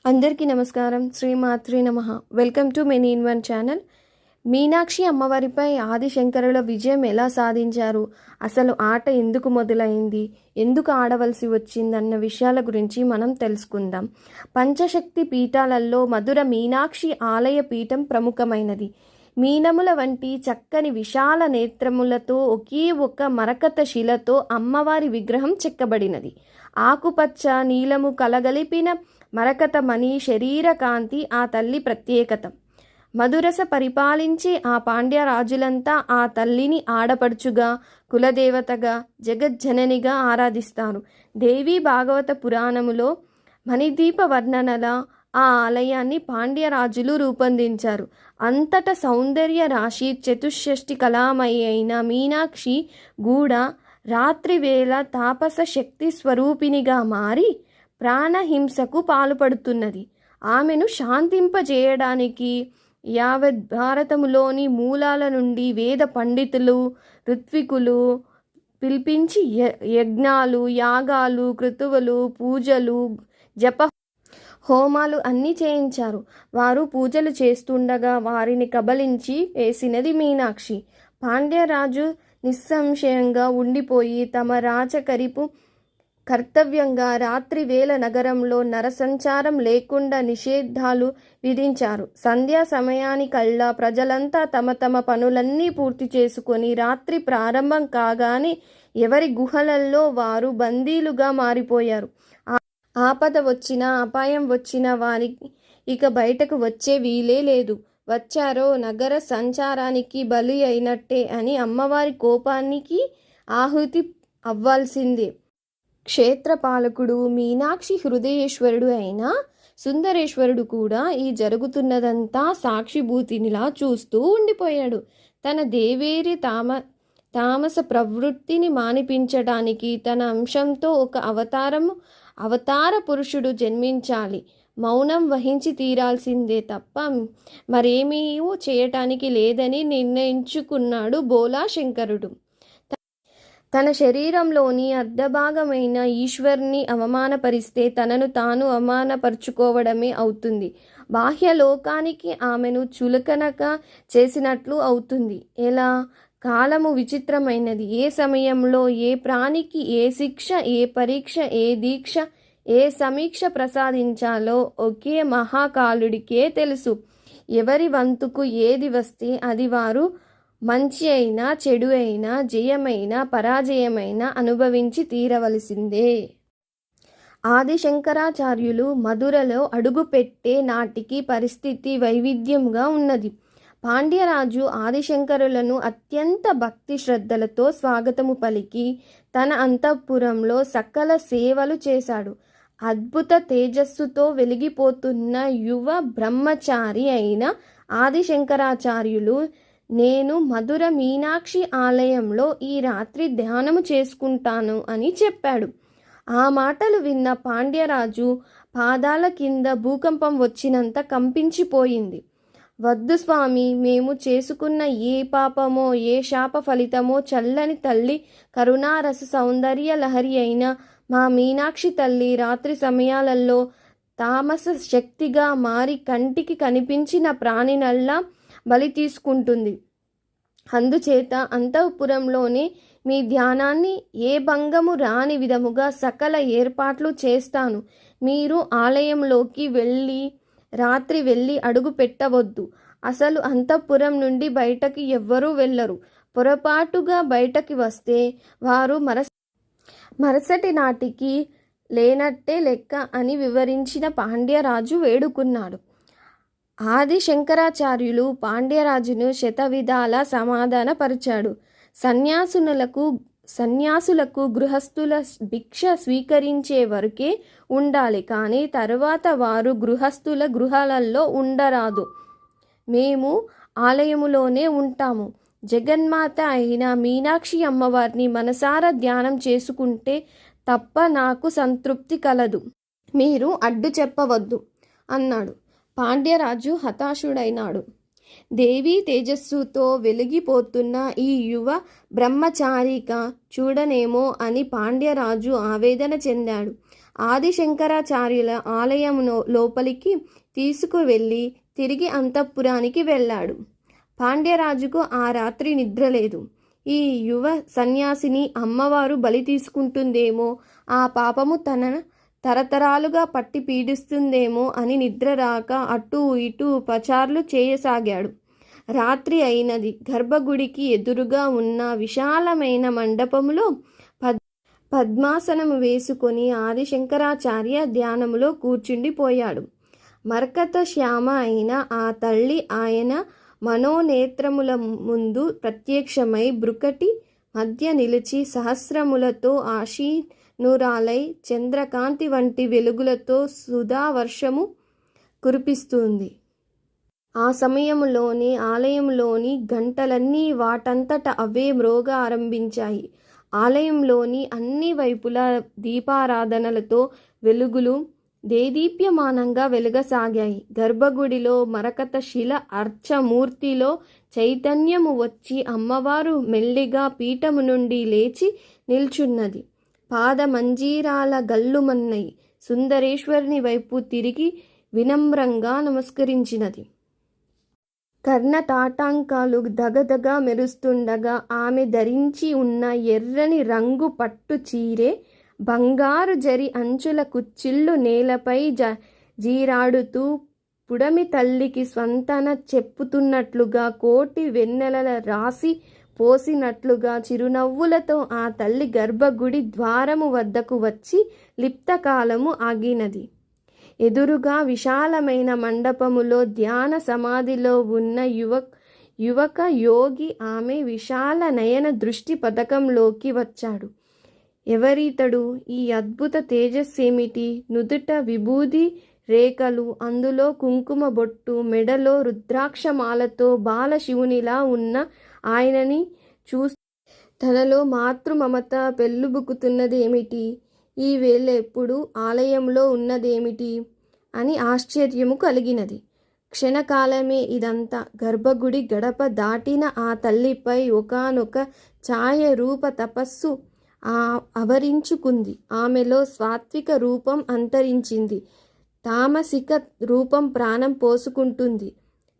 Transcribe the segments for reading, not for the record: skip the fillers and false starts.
అందరికీ నమస్కారం. శ్రీమాత్రే నమః. Welcome to many in one channel. Meenakshi అమ్మవారిపై ఆదిశంకరుల విజయం ఎలా సాధించారు, అసలు ఆట ఎందుకు మొదలైంది, ఎందుకు ఆడవలసి వచ్చిందన్న విషయాల గురించి మనం తెలుసుకుందాం. పంచశక్తి పీఠాలలో మధుర మీనాక్షి ఆలయ పీఠం ప్రముఖమైనది. మీనముల వంటి చక్కని విశాల నేత్రములతో ఒకే ఒక మరకత శిలతో అమ్మవారి విగ్రహం చెక్కబడినది. ఆకుపచ్చ నీలము కలగలిపిన మరకత మణి శరీర కాంతి ఆ తల్లి ప్రత్యేకత. మధురస పరిపాలించి ఆ పాండ్య రాజులంతా ఆ తల్లిని ఆడపడుచుగా, కులదేవతగా, జగజ్జననిగా ఆరాధిస్తారు. దేవి భాగవత పురాణములో మణిదీప వర్ణనల ఆ ఆలయాన్ని పాండ్యరాజులు రూపొందించారు. అంతట సౌందర్య రాశి చతుషష్ఠి కళామయి అయిన మీనాక్షి గూడ రాత్రివేళ తాపస శక్తి స్వరూపిణిగా మారి ప్రాణహింసకు పాల్పడుతున్నది. ఆమెను శాంతింపజేయడానికి యావత్ భారతములోని మూలాల నుండి వేద పండితులు, ఋత్వికులు పిలిపించి యజ్ఞాలు, యాగాలు, క్రతువులు, పూజలు, జప హోమాలు అన్నీ చేయించారు. వారు పూజలు చేస్తుండగా వారిని కబలించి వేసినది మీనాక్షి. పాండ్యరాజు నిస్సంశయంగా ఉండిపోయి తమ రాచకరిపు కర్తవ్యంగా రాత్రివేళ నగరంలో నరసంచారం లేకుండా నిషేధాలు విధించారు. సంధ్యా సమయానికల్లా ప్రజలంతా తమ తమ పనులన్నీ పూర్తి చేసుకొని రాత్రి ప్రారంభం కాగానే ఎవరి గుహలల్లో వారు బందీలుగా మారిపోయారు. ఆపద వచ్చినా అపాయం వచ్చినా వారికి ఇక బయటకు వచ్చే వీలే లేదు. వచ్చారో నగర సంచారానికి బలి అయినట్టే అని అమ్మవారి కోపానికి ఆహుతి అవ్వాల్సిందే. క్షేత్రపాలకుడు మీనాక్షి హృదయేశ్వరుడు అయిన సుందరేశ్వరుడు కూడా ఈ జరుగుతున్నదంతా సాక్షిభూతినిలా చూస్తూ ఉండిపోయాడు. తన దేవేరి తామస ప్రవృత్తిని మానిపించడానికి తన అంశంతో ఒక అవతార పురుషుడు జన్మించాలి, మౌనం వహించి తీరాల్సిందే తప్ప మరేమీ చేయటానికి లేదని నిర్ణయించుకున్నాడు బోలాశంకరుడు. తన శరీరంలోని అర్ధభాగమైన ఈశ్వర్ని అవమానపరిస్తే తనను తాను అవమానపరుచుకోవడమే అవుతుంది. బాహ్యలోకానికి ఆమెను చులకనక చేసినట్లు అవుతుంది. ఎలా? కాలము విచిత్రమైనది. ఏ సమయంలో ఏ ప్రాణికి ఏ శిక్ష, ఏ పరీక్ష, ఏ దీక్ష, ఏ సమీక్ష ప్రసాదించాలో ఒకే మహాకాలుడికే తెలుసు. ఎవరి వంతుకు ఏది వస్తే అది వారు మంచి అయినా చెడు అయినా జయమైనా పరాజయమైనా అనుభవించి తీరవలసిందే. ఆదిశంకరాచార్యులు మధురలో అడుగుపెట్టే నాటికి పరిస్థితి వైవిధ్యంగా ఉన్నది. పాండ్యరాజు ఆదిశంకరులను అత్యంత భక్తి శ్రద్ధలతో స్వాగతము పలికి తన అంతఃపురంలో సకల సేవలు చేశాడు. అద్భుత తేజస్సుతో వెలిగిపోతున్న యువ బ్రహ్మచారి అయిన ఆదిశంకరాచార్యులు నేను మధుర మీనాక్షి ఆలయంలో ఈ రాత్రి ధ్యానము చేసుకుంటాను అని చెప్పాడు. ఆ మాటలు విన్న పాండ్యరాజు పాదాల కింద భూకంపం వచ్చినంత కంపించిపోయింది. వద్దు స్వామి, మేము చేసుకున్న ఏ పాపమో ఏ శాప ఫలితమో చల్లని తల్లి కరుణారస సౌందర్య లహరి అయిన మా మీనాక్షి తల్లి రాత్రి సమయాలలో తామస శక్తిగా మారి కంటికి కనిపించిన ప్రాణినల్లా బలి తీసుకుంటుంది. అందుచేత అంతఃపురంలోనే మీ ధ్యానాన్ని ఏ భంగము రాని విధముగా సకల ఏర్పాట్లు చేస్తాను. మీరు ఆలయంలోకి రాత్రి వెళ్ళి అడుగు పెట్టవద్దు. అసలు అంతఃపురం నుండి బయటకి ఎవ్వరూ వెళ్ళరు. పొరపాటుగా బయటకి వస్తే వారు మరుసటి నాటికి లేనట్టే లెక్క అని వివరించిన పాండ్యరాజు వేడుకున్నాడు. ఆదిశంకరాచార్యులు పాండ్యరాజును శతవిధాల సమాధానపరిచాడు. సన్యాసులకు గృహస్థుల భిక్ష స్వీకరించే వరకే ఉండాలి, కానీ తరువాత వారు గృహస్థుల గృహాలలో ఉండరాదు. మేము ఆలయములోనే ఉంటాము. జగన్మాత అయిన మీనాక్షి అమ్మవారిని మనసారా ధ్యానం చేసుకుంటే తప్ప నాకు సంతృప్తి కలదు. మీరు అడ్డు చెప్పవద్దు అన్నాడు. పాండ్యరాజు హతాశుడైనాడు. దేవీ తేజస్సుతో వెలిగిపోతున్న ఈ యువ బ్రహ్మచారిక చూడనేమో అని పాండ్యరాజు ఆవేదన చెందాడు. ఆదిశంకరాచార్యుల ఆలయం లోపలికి తీసుకువెళ్ళి తిరిగి అంతఃపురానికి వెళ్ళాడు. పాండ్యరాజుకు ఆ రాత్రి నిద్రలేదు. ఈ యువ సన్యాసిని అమ్మవారు బలి తీసుకుంటుందేమో, ఆ పాపము తన తరతరాలుగా పట్టి పీడిస్తుందేమో అని నిద్ర రాక అటూ ఇటూ పచార్లు చేయసాగాడు. రాత్రి అయినది. గర్భగుడికి ఎదురుగా ఉన్న విశాలమైన మండపములో పద్మాసనము వేసుకొని ఆదిశంకరాచార్య ధ్యానములో కూర్చుండిపోయాడు. మరకత శ్యామ అయిన ఆ తల్లి ఆయన మనోనేత్రముల ముందు ప్రత్యక్షమై బ్రుకటి మధ్య నిలిచి సహస్రములతో ఆశీనురాలై చంద్రకాంతి వంటి వెలుగులతో సుధావర్షము కురిపిస్తుంది. ఆ సమయంలోనే ఆలయంలోని గంటలన్నీ వాటంతట అవే మ్రోగ ఆరంభించాయి. ఆలయంలోని అన్ని వైపులా దీపారాధనలతో వెలుగులు దేదీప్యమానంగా వెలుగసాగాయి. గర్భగుడిలో మరకత శిల అర్చమూర్తిలో చైతన్యము వచ్చి అమ్మవారు మెల్లిగా పీఠము నుండి లేచి నిల్చున్నది. పాదమంజీరాల గల్లుమన్నయి. సుందరేశ్వరుని వైపు తిరిగి వినమ్రంగా నమస్కరించినది. కర్ణతాటాంకాలు దగదగ మెరుస్తుండగా ఆమె ధరించి ఉన్న ఎర్రని రంగు పట్టు చీరే బంగారు జరి అంచుల కుచ్చిళ్ళు నేలపై జీరాడుతూ పుడమి తల్లికి స్వంతన చెప్పుతున్నట్లుగా కోటి వెన్నెలల రాసి పోసినట్లుగా చిరునవ్వులతో ఆ తల్లి గర్భగుడి ద్వారము వద్దకు వచ్చి లిప్తకాలము ఆగినది. ఎదురుగా విశాలమైన మండపములో ధ్యాన సమాధిలో ఉన్న యువక యోగి ఆమె విశాల నయన దృష్టి పథకంలోకి వచ్చాడు. ఎవరితడు? ఈ అద్భుత తేజస్సేమిటి? నుదుట విభూది రేఖలు, అందులో కుంకుమ బొట్టు, మెడలో రుద్రాక్షమాలతో బాలశివునిలా ఉన్న ఆయనని చూస్తూ తనలో మాతృమమత పెళ్ళుబుకుతున్నదేమిటి? ఈ వేళ ఎప్పుడు ఆలయంలో ఉన్నదేమిటి అని ఆశ్చర్యము కలిగినది. క్షణకాలమే ఇదంతా. గర్భగుడి గడప దాటిన ఆ తల్లిపై ఒకానొక ఛాయ రూప తపస్సు ఆవరించుకుంది. ఆమెలో సాత్విక రూపం అంతరించింది. తామసిక రూపం ప్రాణం పోసుకుంటుంది.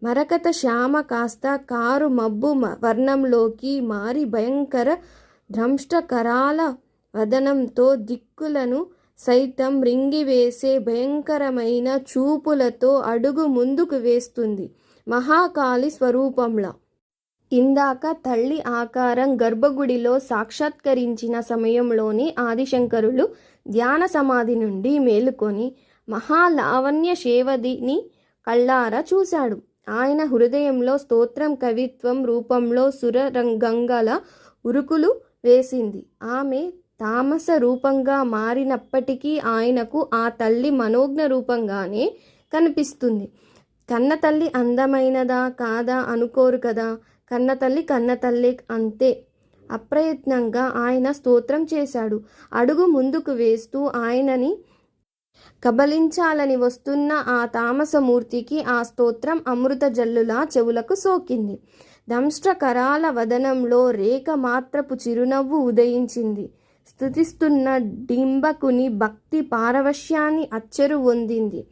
మరకత శ్యామ కాస్త కారు మబ్బు వర్ణంలోకి మారి భయంకర దంష్టకరాల వదనంతో దిక్కులను సైతం రింగివేసే భయంకరమైన చూపులతో అడుగు ముందుకు వేస్తుంది. మహాకాళి స్వరూపంలా. ఇందాక తల్లి ఆకారం గర్భగుడిలో సాక్షాత్కరించిన సమయంలోనే ఆదిశంకరులు ధ్యాన సమాధి నుండి మేలుకొని మహాలావణ్య శేవదిని కళ్ళారా చూశాడు. ఆయన హృదయంలో స్తోత్రం కవిత్వం రూపంలో సురగంగల ఉరుకులు వేసింది. ఆమె తామస రూపంగా మారినప్పటికీ ఆయనకు ఆ తల్లి మనోజ్ఞ రూపంగానే కనిపిస్తుంది. కన్నతల్లి అందమైనదా కాదా అనుకోరు కదా. కన్నతల్లి అంతే. అప్రయత్నంగా ఆయన స్తోత్రం చేశాడు. అడుగు ముందుకు వేస్తూ ఆయనని కబలించాలని వస్తున్న ఆ తామసమూర్తికి ఆ స్తోత్రం అమృత జల్లులా చెవులకు సోకింది. దంష్ట్రకరాల వదనంలో రేఖ మాత్రపు చిరునవ్వు ఉదయించింది. స్తుతిస్తున్న డింబకుని భక్తి పారవశ్యాన్ని అచ్చెరు పొందింది.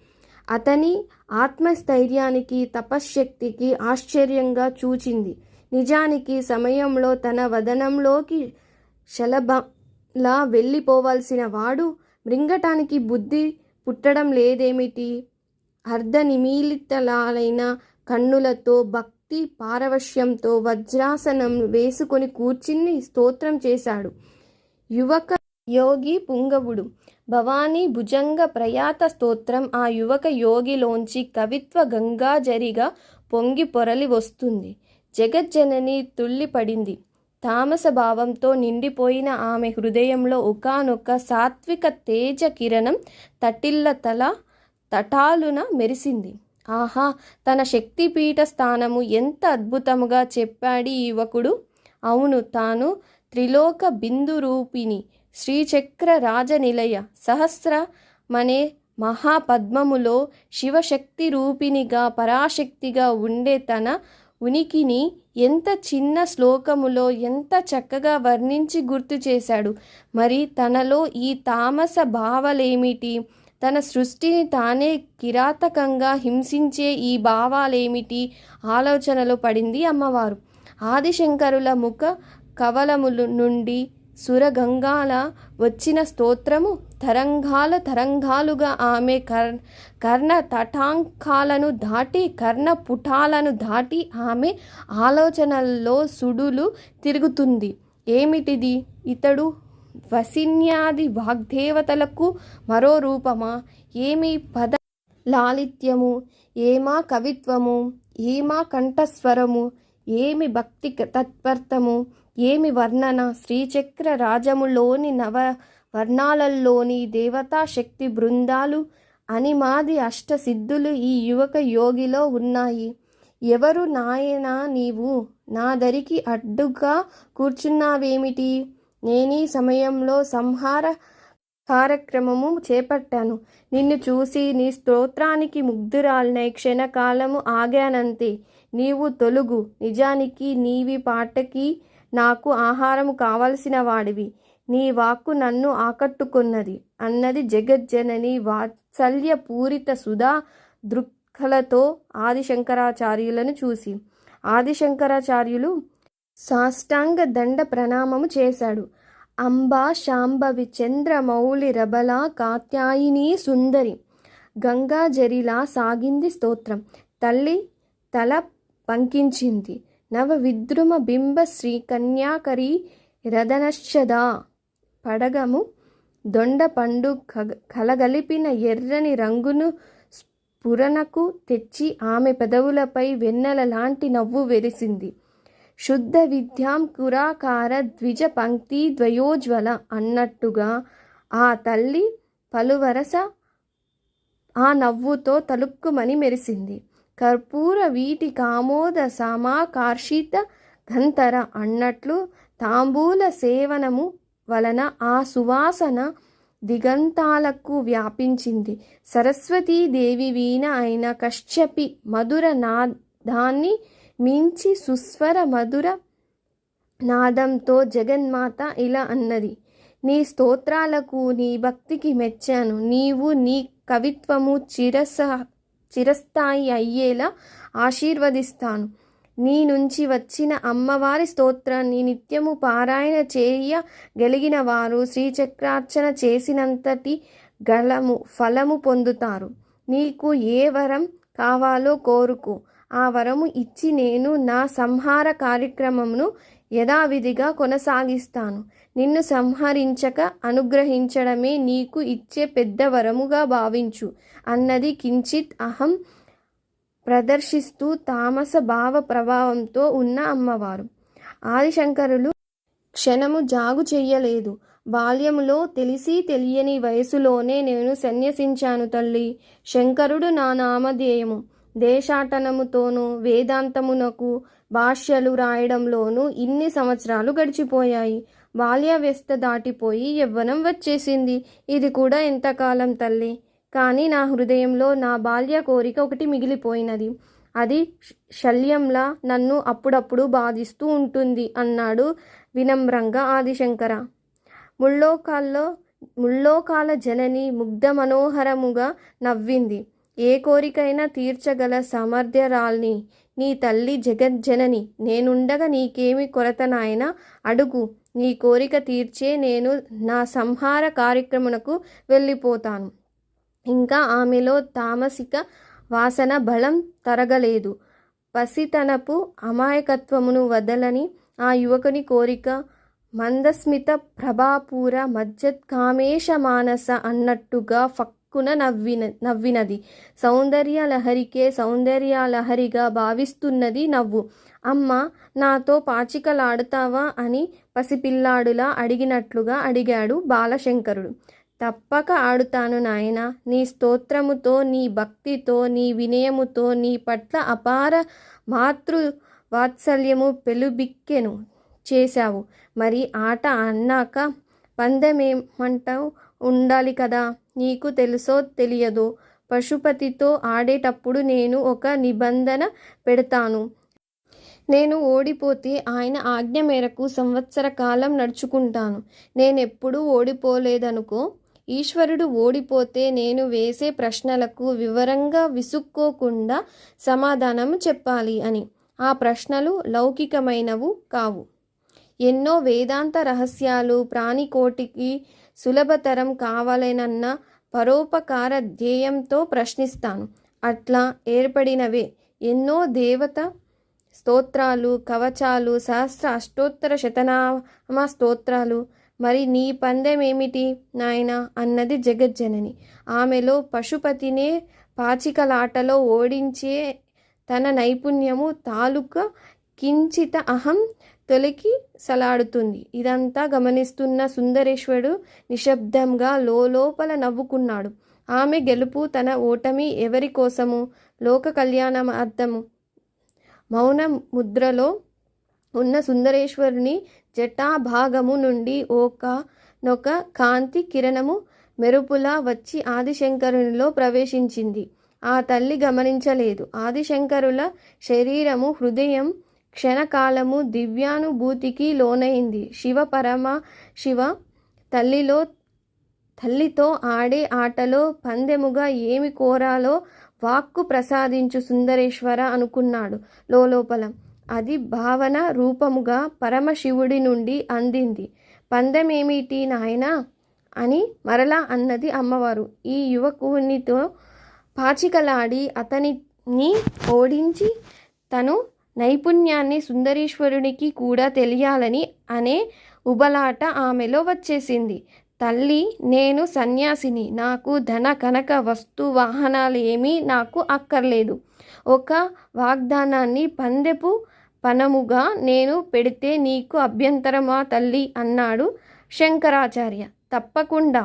అతని ఆత్మస్థైర్యానికి తపశ్శక్తికి ఆశ్చర్యంగా చూచింది. నిజానికి సమయంలో తన వదనంలోకి శలభలా వెళ్ళిపోవలసిన వాడు మృంగటానికి బుద్ధి పుట్టడం లేదేమిటి? అర్ధనిమీలితలైన కన్నులతో భక్తి పారవశ్యంతో వజ్రాసనం వేసుకొని కూర్చుని స్తోత్రం చేశాడు. యువక యోగి పుంగవుడు. భవానీ భుజంగ ప్రయాత స్తోత్రం ఆ యువక యోగిలోంచి కవిత్వ గంగాజరిగా పొంగి పొరలి వస్తుంది. జగజ్జనని తుళ్ళిపడింది. తామస భావంతో నిండిపోయిన ఆమె హృదయంలో ఒకానొక సాత్విక తేజ కిరణం తటాలున మెరిసింది. ఆహా, తన శక్తిపీఠ స్థానము ఎంత అద్భుతముగా చెప్పాడి ఈ యువకుడు. అవును, తాను త్రిలోక బిందు రూపిణి, శ్రీచక్ర రాజనిలయ, సహస్రమనే మహాపద్మములో శివశక్తి రూపిణిగా పరాశక్తిగా ఉండే తన ఉనికిని ఎంత చిన్న శ్లోకములో ఎంత చక్కగా వర్ణించి గుర్తు చేశాడు. మరి తనలో ఈ తామస భావాలేమిటి? తన సృష్టిని తానే కిరాతకంగా హింసించే ఈ భావాలేమిటి? ఆలోచనలో పడింది అమ్మవారు. ఆదిశంకరుల ముఖ కవలముల నుండి సురగంగాల వచ్చిన స్తోత్రము తరంగాలుగా ఆమె కర్ణ తటాంకాలను దాటి కర్ణపుటాలను దాటి ఆమె ఆలోచనల్లో సుడులు తిరుగుతుంది. ఏమిటిది? ఇతడు వసిన్యాది వాగ్దేవతలకు మరో రూపమా? ఏమి పద లాలిత్యము, ఏమా కవిత్వము, ఏమా కంఠస్వరము, ఏమి భక్తి తత్పర్థము, ఏమి వర్ణన! శ్రీచక్ర రాజములోని నవవర్ణాలలోని దేవతా శక్తి బృందాలు అనిమాది అష్టసిద్ధులు ఈ యువక యోగిలో ఉన్నాయి. ఎవరు నాయనా నీవు? నా దరికి అడ్డుగా కూర్చున్నావేమిటి? నేనీ సమయంలో సంహార కార్యక్రమము చేపట్టాను. నిన్ను చూసి నీ స్తోత్రానికి ముగ్ధురాలనై క్షణకాలము ఆగానంతే. నీవు తొలుగు. నిజానికి నీవి పాటకి నాకు ఆహారము కావలసిన వాడివి. నీ వాక్కు నన్ను ఆకట్టుకున్నది అన్నది జగజ్జనని వాత్సల్య పూరిత సుధా దృక్కలతో ఆదిశంకరాచార్యులను చూసి. ఆదిశంకరాచార్యులు సాష్టాంగ దండ ప్రణామము చేశాడు. అంబా శాంభవి చంద్ర మౌళి రబల కాత్యాయిని సుందరి గంగాజరిలా సాగింది స్తోత్రం. తల్లి తల పంకించింది. నవ విద్రుమ బింబ శ్రీ కన్యాకరి రదనశ్చదా పడగము దొండ పండు కలగలిపిన ఎర్రని రంగును స్ఫురణకు తెచ్చి ఆమె పెదవులపై వెన్నెల లాంటి నవ్వు వెరిసింది. శుద్ధ విద్యాం కురాకార ద్విజ పంక్తి ద్వయోజ్వల అన్నట్టుగా ఆ తల్లి పలువరస ఆ నవ్వుతో తలుక్కుమని మెరిసింది. కర్పూర వీటి కామోద సమాకర్షిత గంధర అన్నట్లు తాంబూల సేవనము వలన ఆ సువాసన దిగంతాలకు వ్యాపించింది. సరస్వతీదేవి వీణ అయిన కశ్యపి మధుర నాదాన్ని మించి సుస్వర మధుర నాదంతో జగన్మాత ఇలా అన్నది. నీ స్తోత్రాలకు నీ భక్తికి మెచ్చాను. నీవు నీ కవిత్వము చిరస్థాయి అయ్యేలా ఆశీర్వదిస్తాను. నీ నుంచి వచ్చిన అమ్మవారి స్తోత్రాన్ని నిత్యము పారాయణ చేయగలిగిన వారు శ్రీచక్రార్చన చేసినంతటి ఫలము పొందుతారు. నీకు ఏ వరం కావాలో కోరుకో. ఆ వరము ఇచ్చి నేను నా సంహార కార్యక్రమమును యథావిధిగా కొనసాగిస్తాను. నిన్ను సంహరించక అనుగ్రహించడమే నీకు ఇచ్చే పెద్ద వరముగా భావించు అన్నది. కించిత్ అహం ప్రదర్శిస్తూ తామస భావ ప్రభావంతో ఉన్న అమ్మవారు. ఆదిశంకరులు క్షణము జాగు చెయ్యలేదు. బాల్యములో తెలిసి తెలియని వయసులోనే నేను సన్యసించాను తల్లి. శంకరుడు నా నామధేయము. దేశాటనముతోనూ వేదాంతమునకు భాష్యాలు రాయడంలోనూ ఇన్ని సంవత్సరాలు గడిచిపోయాయి. బాల్యావ్యస్థ దాటిపోయి యవ్వనం వచ్చేసింది. ఇది కూడా ఎంతకాలం తల్లి. కానీ నా హృదయంలో నా బాల్య కోరిక ఒకటి మిగిలిపోయినది. అది శల్యంలా నన్ను అప్పుడప్పుడు బాధిస్తూ ఉంటుంది అన్నాడు వినమ్రంగా ఆదిశంకర. ముల్లోకాల జనని ముగ్ధ మనోహరముగా నవ్వింది. ఏ కోరికైనా తీర్చగల సమర్థ్యరాల్ని నీ తల్లి జగజ్జనని. నేనుండగా నీకేమి కొరత నాయనా? అడుగు. నీ కోరిక తీర్చే నేను నా సంహార కార్యక్రమునకు వెళ్ళిపోతాను. ఇంకా ఆమెలో తామసిక వాసన బలం తరగలేదు. పసితనపు అమాయకత్వమును వదలని ఆ యువకుని కోరిక మందస్మిత ప్రభాపూర మజ్జత్కామేశ మానస అన్నట్టుగా ఫక్కున నవ్వినది. సౌందర్యలహరికే సౌందర్యలహరిగా భావిస్తున్నది నవ్వు. అమ్మ, నాతో పాచికలాడుతావా అని పసిపిల్లాడులా అడిగినట్లుగా అడిగాడు బాలశంకరుడు. తప్పక ఆడుతాను నాయనా. నీ స్తోత్రముతో, నీ భక్తితో, నీ వినయముతో నీ పట్ల అపార మాతృ వాత్సల్యము పెలుబిక్కెను చేశావు. మరి ఆట అన్నాక పందెమేమంటావు? ఉండాలి కదా. నీకు తెలుసో తెలియదో పశుపతితో ఆడేటప్పుడు నేను ఒక నిబంధన పెడతాను. నేను ఓడిపోతే ఆయన ఆజ్ఞ మేరకు సంవత్సర కాలం నడుచుకుంటాను. నేనెప్పుడూ ఓడిపోలేదనుకో. ఈశ్వరుడు ఓడిపోతే నేను వేసే ప్రశ్నలకు వివరంగా విసుక్కోకుండా సమాధానం చెప్పాలి అని. ఆ ప్రశ్నలు లౌకికమైనవు కావు. ఎన్నో వేదాంత రహస్యాలు ప్రాణికోటికి సులభతరం కావాలనన్న పరోపకార ధ్యేయంతో ప్రశ్నిస్తాను. అట్లా ఏర్పడినవే ఎన్నో దేవత స్తోత్రాలు, కవచాలు, సహస్ర అష్టోత్తర శతనామ స్తోత్రాలు. మరి నీ పందెమేమిటి నాయనా అన్నది జగజ్జనని. ఆమెలో పశుపతినే పాచికలాటలో ఓడించే తన నైపుణ్యము తాలూకా కించిత అహం తొలికి సలాడుతుంది. ఇదంతా గమనిస్తున్న సుందరేశ్వరుడు నిశ్శబ్దంగా లోపల నవ్వుకున్నాడు. ఆమె గెలుపు, తన ఓటమి ఎవరి కోసము? లోక కళ్యాణార్థము. మౌన ముద్రలో ఉన్న సుందరేశ్వరుని జటాభాగము నుండి నొక కాంతి కిరణము మెరుపులా వచ్చి ఆదిశంకరునిలో ప్రవేశించింది. ఆ తల్లి గమనించలేదు. ఆదిశంకరుల శరీరము, హృదయం క్షణకాలము దివ్యానుభూతికి లోనైంది. శివ తల్లితో ఆడే ఆటలో పందెముగా ఏమి కోరాలో వాక్కు ప్రసాదించు సుందరేశ్వర అనుకున్నాడు లోపల. అది భావన రూపముగా పరమశివుడి నుండి అందింది. పందెమేమిటి నాయనా అని మరలా అన్నది అమ్మవారు. ఈ యువకునితో పాచికలాడి అతనిని ఓడించి తను నైపుణ్యాన్ని సుందరేశ్వరునికి కూడా తెలియాలని అనే ఉబలాట ఆమెలో వచ్చేసింది. తల్లి, నేను సన్యాసిని. నాకు ధన కనక వస్తు వాహనాలు ఏమీ నాకు అక్కర్లేదు. ఒక వాగ్దానాన్ని పందెపు పణముగా నేను పెడితే నీకు అభ్యంతరమా తల్లి అన్నాడు శంకరాచార్య. తప్పకుండా.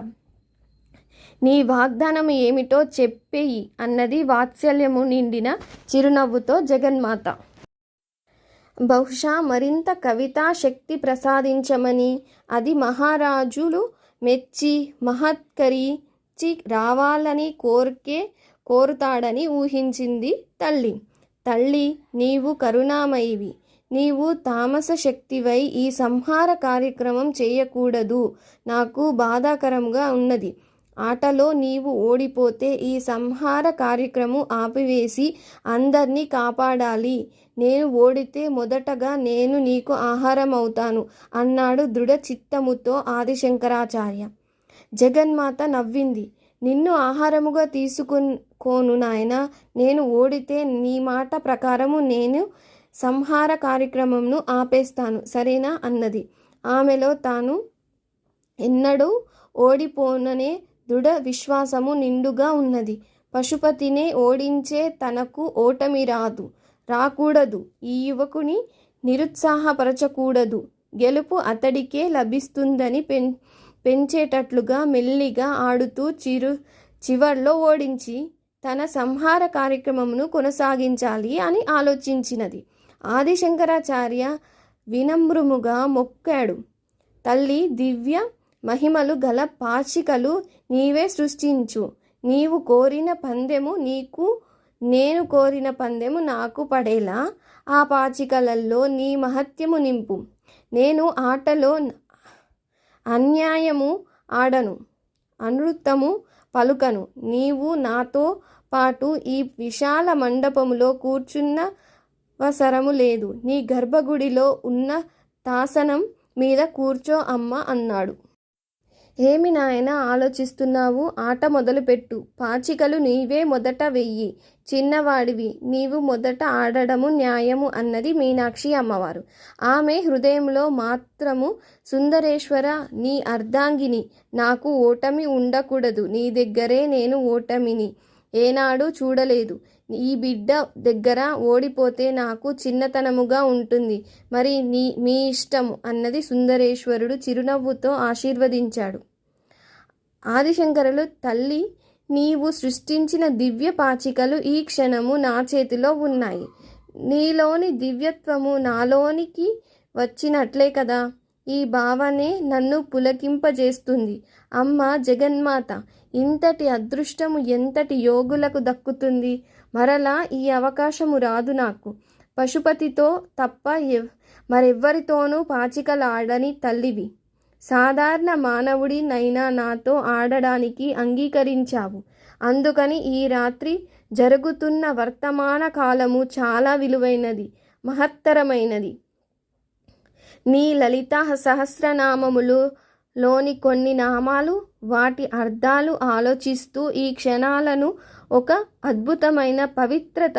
నీ వాగ్దానం ఏమిటో చెప్పేయి అన్నది వాత్సల్యము నిండిన చిరునవ్వుతో జగన్మాత. బహుశా మరింత కవితా శక్తి ప్రసాదించమని, అది మహారాజులు మెచ్చి మహత్కరించి రావాలని కోరుతాడని ఊహించింది తల్లి. తల్లి, నీవు కరుణామయివి. నీవు తామస శక్తివై ఈ సంహార కార్యక్రమం చేయకూడదు. నాకు బాధాకరంగా ఉన్నది. ఆటలో నీవు ఓడిపోతే ఈ సంహార కార్యక్రమం ఆపివేసి అందర్నీ కాపాడాలి. నేను ఓడితే మొదటగా నేను నీకు ఆహారం అవుతాను అన్నాడు దృఢ చిత్తముతో ఆదిశంకరాచార్య. జగన్మాత నవ్వింది. నిన్ను ఆహారముగా తీసుకోను నాయనా. నేను ఓడితే నీ మాట ప్రకారము నేను సంహార కార్యక్రమంను ఆపేస్తాను, సరేనా అన్నది. ఆమెలో తాను ఎన్నడూ ఓడిపోననే దృఢ విశ్వాసము నిండుగా ఉన్నది. పశుపతినే ఓడించే తనకు ఓటమి రాకూడదు. ఈ యువకుని నిరుత్సాహపరచకూడదు. గెలుపు అతడికే లభిస్తుందని పెంచేటట్లుగా మెల్లిగా ఆడుతూ చివర్లో ఓడించి తన సంహార కార్యక్రమమును కొనసాగించాలి అని ఆలోచించినది. ఆదిశంకరాచార్య వినమ్రముగా మొక్కాడు. తల్లి, దివ్య మహిమలు గల పాచికలు నీవే సృష్టించు. నీవు కోరిన పందెము నీకు, నేను కోరిన పందెము నాకు పడేలా ఆ పాచికలలో నీ మహత్యము నింపు. నేను ఆటలో అన్యాయము ఆడను, అనృతము పలుకను. నీవు నాతో పాటు ఈ విశాల మండపములో కూర్చున్నవసరము లేదు. నీ గర్భగుడిలో ఉన్న తాసనం మీద కూర్చో అమ్మ అన్నాడు. ఏమి నాయనా ఆలోచిస్తున్నావు? ఆట మొదలుపెట్టు. పాచికలు నీవే మొదట వెయ్యి. చిన్నవాడివి, నీవు మొదట ఆడడము న్యాయము అన్నది మీనాక్షి అమ్మవారు. ఆమె హృదయంలో మాత్రము సుందరేశ్వర, నీ అర్ధాంగిని. నాకు ఓటమి ఉండకూడదు. నీ దగ్గరే నేను ఓటమిని ఏనాడు చూడలేదు. ఈ బిడ్డ దగ్గర ఓడిపోతే నాకు చిన్నతనముగా ఉంటుంది. మరి మీ ఇష్టము అన్నది సుందరేశ్వరుడు చిరునవ్వుతో ఆశీర్వదించాడు. ఆదిశంకరులు, తల్లి, నీవు సృష్టించిన దివ్య పాచికలు ఈ క్షణము నా చేతిలో ఉన్నాయి. నీలోని దివ్యత్వము నాలోనికి వచ్చినట్లే కదా. ఈ భావనే నన్ను పులకింపజేస్తుంది. అమ్మ జగన్మాత, ఇంతటి అదృష్టము ఎంతటి యోగులకు దక్కుతుంది? మరలా ఈ అవకాశము రాదు నాకు. పశుపతితో తప్ప మరెవ్వరితోనూ పాచికలాడని తల్లివి. సాధారణ మానవుడినైనా నాతో ఆడడానికి అంగీకరించావు. అందుకని ఈ రాత్రి జరుగుతున్న వర్తమాన కాలము చాలా విలువైనది, మహత్తరమైనది. నీ లలితా సహస్రనామములు లోని కొన్ని నామాలు, వాటి అర్థాలు ఆలోచిస్తూ ఈ క్షణాలను ఒక అద్భుతమైన పవిత్రత,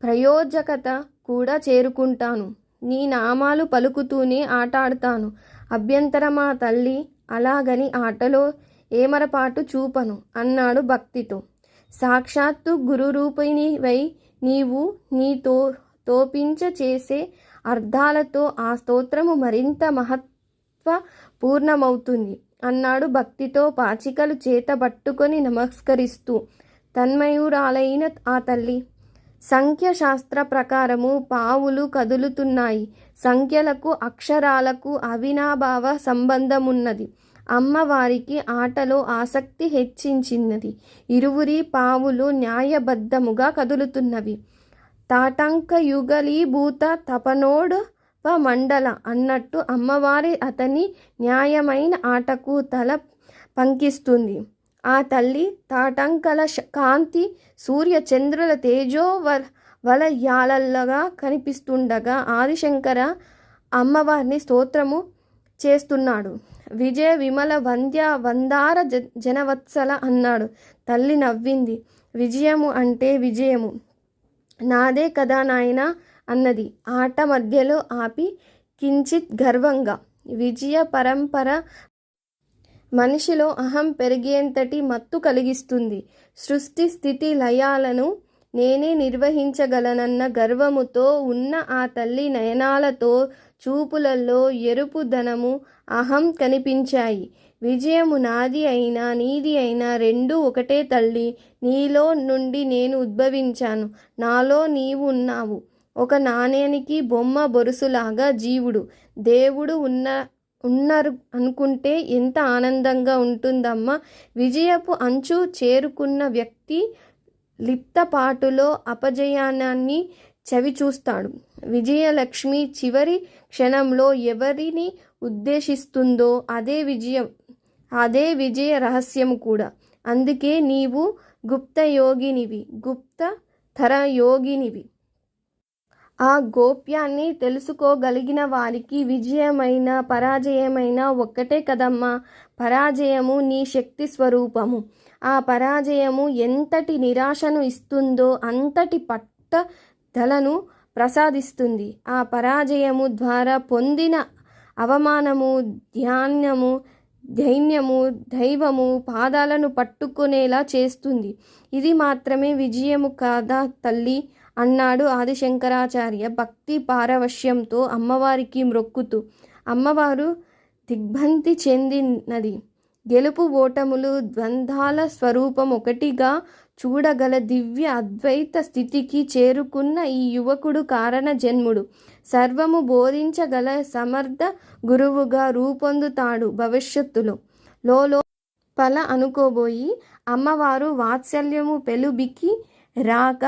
ప్రయోజకత కూడా చేరుకుంటాను. నీ నామాలు పలుకుతూనే ఆటాడుతాను. అభ్యంతరమా తల్లి? అలాగని ఆటలో ఏమరపాటు చూపను అన్నాడు భక్తితో. సాక్షాత్తు గురురూపిణివై నీవు నీతో తోపించ చేసే అర్థాలతో ఆ స్తోత్రము మరింత మహత్వపూర్ణమవుతుంది అన్నాడు భక్తితో పాచికలు చేతబట్టుకొని నమస్కరిస్తూ. తన్మయురాలైన ఆ తల్లి, సంఖ్యశాస్త్ర ప్రకారము పావులు కదులుతున్నాయి. సంఖ్యలకు అక్షరాలకు అవినాభావ సంబంధమున్నది. అమ్మవారికి ఆటలో ఆసక్తి హెచ్చించినది. ఇరువురి పావులు న్యాయబద్ధముగా కదులుతున్నవి. తాటంకయుగలీభూత తపనోడవ మండల అన్నట్టు అమ్మవారి అతని న్యాయమైన ఆటకు తల పంకిస్తుంది. ఆ తల్లి తాటంకల కాంతి సూర్య చంద్రుల వలయాలల్లగా కనిపిస్తుండగా ఆదిశంకర అమ్మవారిని స్తోత్రము చేస్తున్నాడు. విజయ విమల వంద్య వందార జనవత్సల అన్నాడు. తల్లి నవ్వింది. విజయము అంటే విజయము నాదే కదా నాయనా అన్నది ఆట మధ్యలో ఆపి కించిత్ గర్వంగా. విజయ పరంపర మనిషిలో అహం పెరిగేంతటి మత్తు కలిగిస్తుంది. సృష్టి స్థితి లయాలను నేనే నిర్వహించగలనన్న గర్వముతో ఉన్న ఆ తల్లి నయనాలతో చూపులలో ఎరుపు ధనము, అహం కనిపించాయి. విజయము నాది అయినా నీది అయినా రెండూ ఒకటే తల్లి. నీలో నుండి నేను ఉద్భవించాను, నాలో నీవు ఉన్నావు. ఒక నాణేనికి బొమ్మ బొరుసులాగా జీవుడు, దేవుడు ఉన్నారు అనుకుంటే ఎంత ఆనందంగా ఉంటుందమ్మా. విజయపు అంచు చేరుకున్న వ్యక్తి లిప్తపాటులో అపజయాన్ని చవిచూస్తాడు. విజయలక్ష్మి చివరి క్షణంలో ఎవరిని ఉద్దేశిస్తుందో అదే విజయ రహస్యము కూడా. అందుకే నీవు గుప్తయోగినివి, గుప్తధర యోగినివి. ఆ గోప్యాన్ని తెలుసుకోగలిగిన వారికి విజయమైన పరాజయమైన ఒక్కటే కదమ్మా. పరాజయము నీ శక్తి స్వరూపము. ఆ పరాజయము ఎంతటి నిరాశను ఇస్తుందో అంతటి పట్టుదలను ప్రసాదిస్తుంది. ఆ పరాజయము ద్వారా పొందిన అవమానము, ధైన్యము, దైవము పాదాలను పట్టుకునేలా చేస్తుంది. ఇది మాత్రమే విజయము కాదా తల్లి అన్నాడు ఆదిశంకరాచార్య భక్తి పారవశ్యంతో అమ్మవారికి మ్రొక్కుతూ. అమ్మవారు దిగ్భ్రాంతి చెందినది. గెలుపు ఓటములు ద్వంద్వాల స్వరూపం ఒకటిగా చూడగల దివ్య అద్వైత స్థితికి చేరుకున్న ఈ యువకుడు కారణ జన్ముడు. సర్వము బోధించగల సమర్థ గురువుగా రూపొందుతాడు భవిష్యత్తులో. లోపల అనుకోబోయి అమ్మవారు వాత్సల్యము పెలుబికి రాక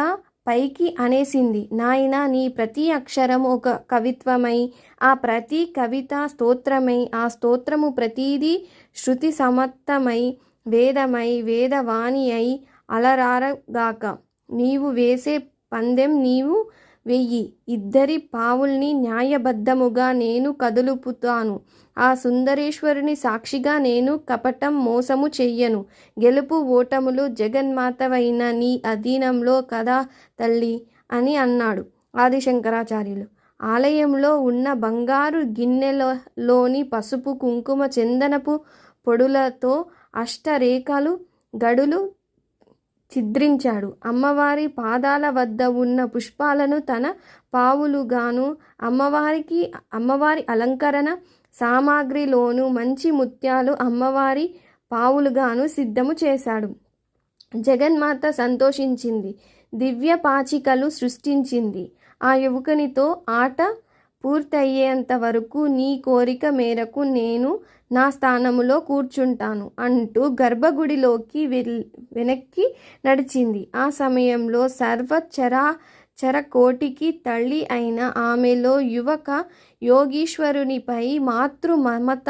పైకి అనేసింది. నాయనా, నీ ప్రతి అక్షరము ఒక కవిత్వమై, ఆ ప్రతి కవిత స్తోత్రమై, ఆ స్తోత్రము ప్రతీదీ శృతి సమత్తమై, వేదమై, వేదవాణి అయి అలరారగాక. నీవు వేసే పందెం నీవు వెయ్యి. ఇద్దరి పావుల్ని న్యాయబద్ధముగా నేను కదులుపుతాను. ఆ సుందరేశ్వరుని సాక్షిగా నేను కపటం మోసము చెయ్యను. గెలుపు ఓటములు జగన్మాతవైన నీ అధీనంలో కదా తల్లి అని అన్నాడు ఆదిశంకరాచార్యులు. ఆలయంలో ఉన్న బంగారు గిన్నెలలోని పసుపు, కుంకుమ, చందనపు పొడులతో అష్టరేఖలు గడులు ఛిద్రించాడు. అమ్మవారి పాదాల వద్ద ఉన్న పుష్పాలను తన పావులుగాను, అమ్మవారి అలంకరణ సామాగ్రిలోను మంచి ముత్యాలు అమ్మవారి పావులుగాను సిద్ధము చేశాడు. జగన్మాత సంతోషించింది. దివ్య పాచికలు సృష్టించింది. ఆ యువకునితో ఆట పూర్తయ్యేంత వరకు నీ కోరిక మేరకు నేను నా స్థానములో కూర్చుంటాను అంటూ గర్భగుడిలోకి వెనక్కి నడిచింది. ఆ సమయంలో చరకోటికి తల్లి అయిన ఆమెలో యువక యోగీశ్వరునిపై మాతృ మమత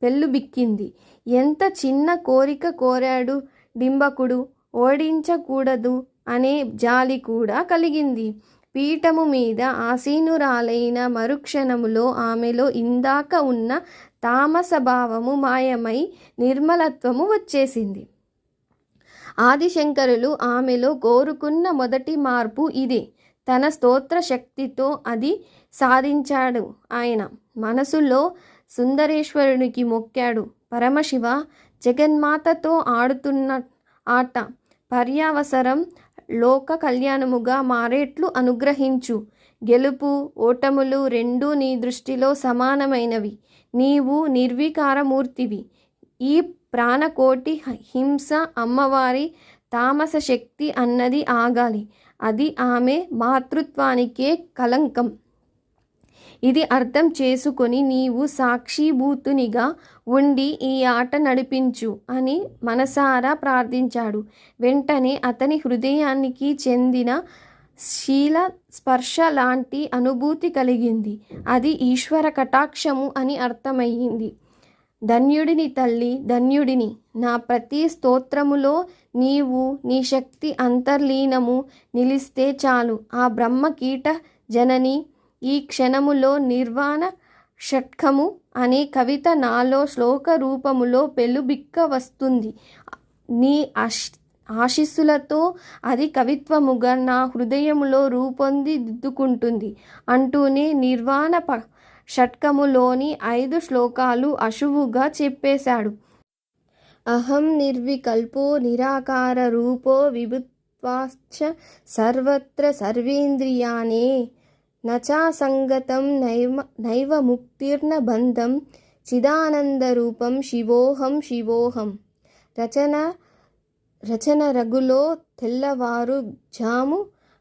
పెళ్ళుబిక్కింది. ఎంత చిన్న కోరిక కోరాడు డింబకుడు, ఓడించకూడదు అనే జాలి కూడా కలిగింది. పీఠము మీద ఆసీనురాలైన మరుక్షణములో ఆమెలో ఇందాక ఉన్న తామసభావము మాయమై నిర్మలత్వము వచ్చేసింది. ఆదిశంకరులు ఆమెలో కోరుకున్న మొదటి మార్పు ఇదే. తన స్తోత్ర శక్తితో అది సాధించాడు. ఆయన మనసులో సుందరేశ్వరునికి మొక్కాడు. పరమశివ, జగన్మాతతో ఆడుతున్న ఆట పర్యావసరం లోక కళ్యాణముగా మారేట్లు అనుగ్రహించు. గెలుపు ఓటములు రెండూ నీ దృష్టిలో సమానమైనవి. నీవు నిర్వికారమూర్తివి. ఈ ప్రాణకోటి హింస అమ్మవారి తామస శక్తి అన్నది ఆగాలి. అది ఆమె మాతృత్వానికే కలంకం. ఇది అర్థం చేసుకొని నీవు సాక్షిభూతునిగా ఉండి ఈ ఆట నడిపించు అని మనసారా ప్రార్థించాడు. వెంటనే అతని హృదయానికి చెందిన శీల స్పర్శ లాంటి అనుభూతి కలిగింది. అది ఈశ్వర కటాక్షము అని అర్థమయ్యింది. ధన్యుడిని తల్లి, ధన్యుడిని. నా ప్రతి స్తోత్రములో నీవు నీ శక్తి అంతర్లీనము నిలిస్తే చాలు. ఆ బ్రహ్మ కీట జనని ఈ క్షణములో నిర్వాణ షట్కము అనే కవిత నాలో శ్లోక రూపములో పెళ్ళుబిక్క వస్తుంది. నీ ఆశీస్సులతో అది కవిత్వముగా నా హృదయములో రూపొందిదిద్దుకుంటుంది అంటూనే నిర్వాణ షట్కములోని 5 శ్లోకాలు అశువుగా చెప్పేశాడు. అహం నిర్వికల్పో నిరాకార రూపో విభుత్వాశ్చ సర్వత్ర సర్వేంద్రియాణే నచా సంగతం నైవ ముక్తిర్న బంధం చిదానందరూపం శివోహం శివోహం. రచన రగులో తెల్లవారు జాము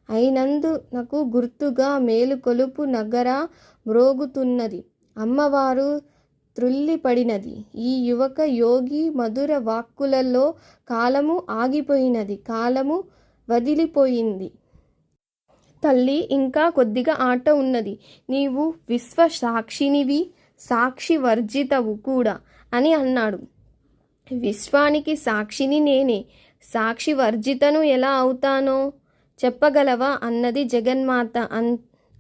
అయినందునకు గుర్తుగా మేలుకొలుపు నగర మ్రోగుతున్నది. అమ్మవారు త్రుళ్ళిపడినది. ఈ యువక యోగి మధుర వాక్కులలో కాలము ఆగిపోయినది, కాలము వదిలిపోయింది. తల్లి, ఇంకా కొద్దిగా ఆట ఉన్నది. నీవు విశ్వ సాక్షినివి, సాక్షి వర్జితవు కూడా అని అన్నాడు. విశ్వానికి సాక్షిని నేనే, సాక్షి వర్జితను ఎలా అవుతానో చెప్పగలవా అన్నది జగన్మాత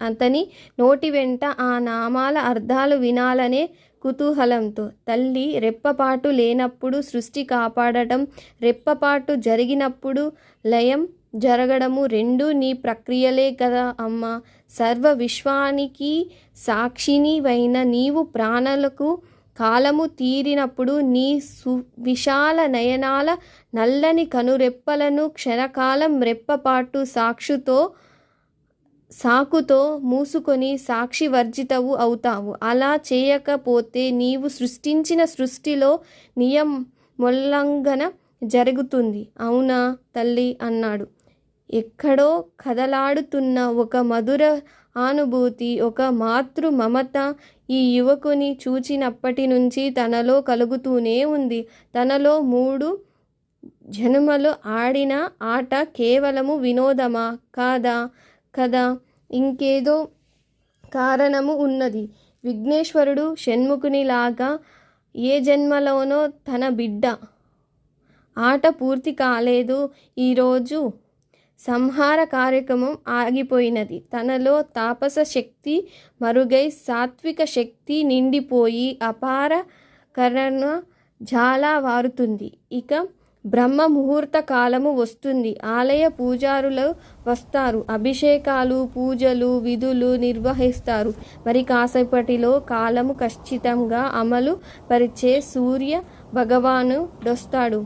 అతని నోటి వెంట ఆ నామాల అర్థాలు వినాలనే కుతూహలంతో. తల్లి, రెప్పపాటు లేనప్పుడు సృష్టి కాపాడటం, రెప్పపాటు జరిగినప్పుడు లయం జరగడము రెండూ నీ ప్రక్రియలే కదా అమ్మా. సర్వ విశ్వానికి సాక్షినివైన నీవు ప్రాణులకు కాలము తీరినప్పుడు నీ సువిశాల నయనాల నల్లని కనురెప్పలను క్షణకాలం రెప్పపాటు సాకుతో మూసుకొని సాక్షి వర్జితవు అవుతావు. అలా చేయకపోతే నీవు సృష్టించిన సృష్టిలో నియమోల్లంఘన జరుగుతుంది. అవునా తల్లి అన్నాడు. ఎక్కడో కదలాడుతున్న ఒక మధుర అనుభూతి, ఒక మాతృ మమత ఈ యువకుని చూచినప్పటి నుంచి తనలో కలుగుతూనే ఉంది. తనలో 3 జన్మలు ఆడిన ఆట కేవలము వినోదమా? కదా, ఇంకేదో కారణము ఉన్నది. విఘ్నేశ్వరుడు షణ్ముఖునిలాగా ఏ జన్మలోనో తన బిడ్డ ఆట పూర్తి కాలేదు. ఈరోజు సంహార కార్యక్రమం ఆగిపోయినది. తనలో తాపస శక్తి మరుగై సాత్విక శక్తి నిండిపోయి అపార కరణ జాలా వారుతుంది. ఇక బ్రహ్మ ముహూర్త కాలము వస్తుంది. ఆలయ పూజారులు వస్తారు. అభిషేకాలు, పూజలు, విధులు నిర్వహిస్తారు. మరి కాసేపటిలో కాలము ఖచ్చితంగా అమలు పరిచే సూర్య భగవానుడొస్తాడు.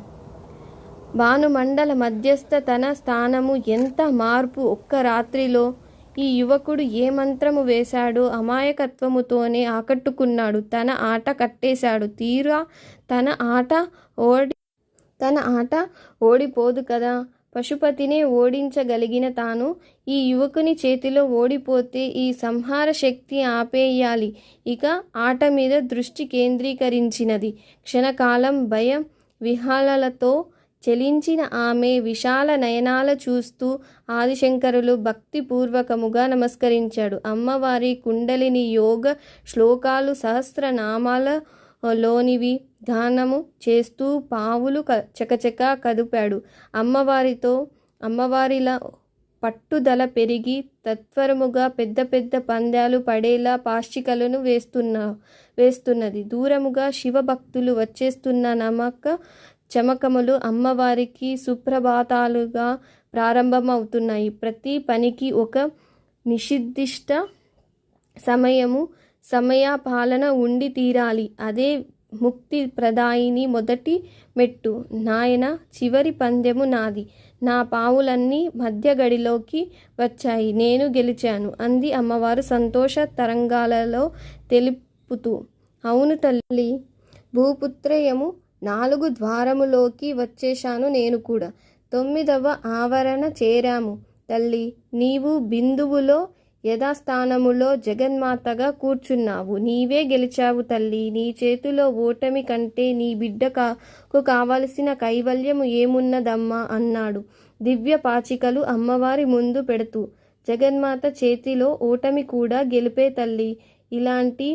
భానుమండల మధ్యస్థ తన స్థానము ఎంత మార్పు ఒక్క రాత్రిలో! ఈ యువకుడు ఏ మంత్రము వేశాడో అమాయకత్వముతోనే ఆకట్టుకున్నాడు. తన ఆట కట్టేశాడు. తీరా తన ఆట ఓడిపోదు కదా. పశుపతినే ఓడించగలిగిన తాను ఈ యువకుని చేతిలో ఓడిపోతే ఈ సంహార శక్తి ఆపేయాలి. ఇక ఆట మీద దృష్టి కేంద్రీకరించినది. క్షణకాలం భయం విహ్వలతో చలించిన ఆమె విశాల నయనాల చూస్తూ ఆదిశంకరులు భక్తిపూర్వకముగా నమస్కరించాడు. అమ్మవారి కుండలిని యోగ శ్లోకాలు సహస్రనామాల లోనివి ధ్యానము చేస్తూ పావులు చకచకా కదిపాడు. అమ్మవారిలా పట్టుదల పెరిగి తత్వరముగా పెద్ద పెద్ద పందాలు పడేలా పాశ్చికలను వేస్తున్నది. దూరముగా శివభక్తులు వచ్చేస్తున్న నమక చమకములు అమ్మవారికి సుప్రభాతాలుగా ప్రారంభమవుతున్నాయి. ప్రతి పనికి ఒక నిషిద్ధిష్ట సమయపాలన ఉండి తీరాలి. అదే ముక్తి ప్రదాయిని మొదటి మెట్టు. నాయన, చివరి పందెము నాది. నా పావులన్నీ మధ్య గడిలోకి వచ్చాయి. నేను గెలిచాను అంది అమ్మవారు సంతోష తరంగాలలో తెలుపుతూ. అవును తల్లి, భూపుత్రయము 4 ద్వారములోకి వచ్చేశాను నేను కూడా. 9వ ఆవరణ చేరాము తల్లి. నీవు బిందువులో యథాస్థానములో జగన్మాతగా కూర్చున్నావు. నీవే గెలిచావు తల్లి. నీ చేతిలో ఓటమి కంటే నీ బిడ్డకు కావలసిన కైవల్యము ఏమున్నదమ్మా అన్నాడు దివ్య పాచికలు అమ్మవారి ముందు పెడుతూ. జగన్మాత చేతిలో ఓటమి కూడా గెలిపే తల్లి. ఇలాంటి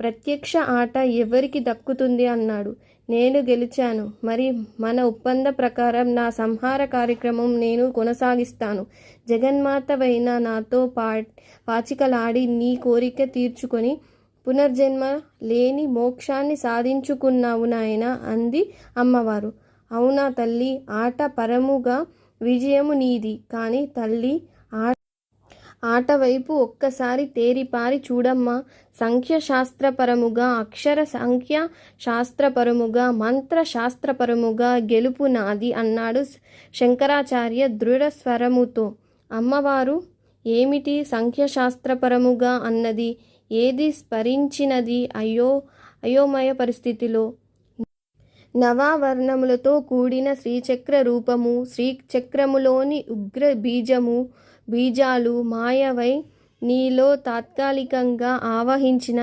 ప్రత్యక్ష ఆట ఎవరికి దక్కుతుంది అన్నాడు. నేను గెలిచాను. మరి మన ఒప్పంద ప్రకారం నా సంహార కార్యక్రమం నేను కొనసాగిస్తాను. జగన్మాతవైన నాతో పాచికలాడి నీ కోరిక తీర్చుకొని పునర్జన్మ లేని మోక్షాన్ని సాధించుకున్నావు నాయన అంది అమ్మవారు. అవునా తల్లి, ఆట పరముగా విజయము నీది. కానీ తల్లి, ఆట వైపు ఒక్కసారి తేరిపారి చూడమ్మా. సంఖ్యశాస్త్రపరముగా, అక్షర సంఖ్య శాస్త్రపరముగా, మంత్రశాస్త్రపరముగా గెలుపు నాది అన్నాడు శంకరాచార్య దృఢ స్వరముతో. అమ్మవారు ఏమిటి సంఖ్యశాస్త్రపరముగా అన్నది? ఏది స్మరించినది? అయోమయ పరిస్థితిలో నవావర్ణములతో కూడిన శ్రీచక్ర రూపము, శ్రీచక్రములోని ఉగ్ర బీజాలు మాయవై నీలో తాత్కాలికంగా ఆవహించిన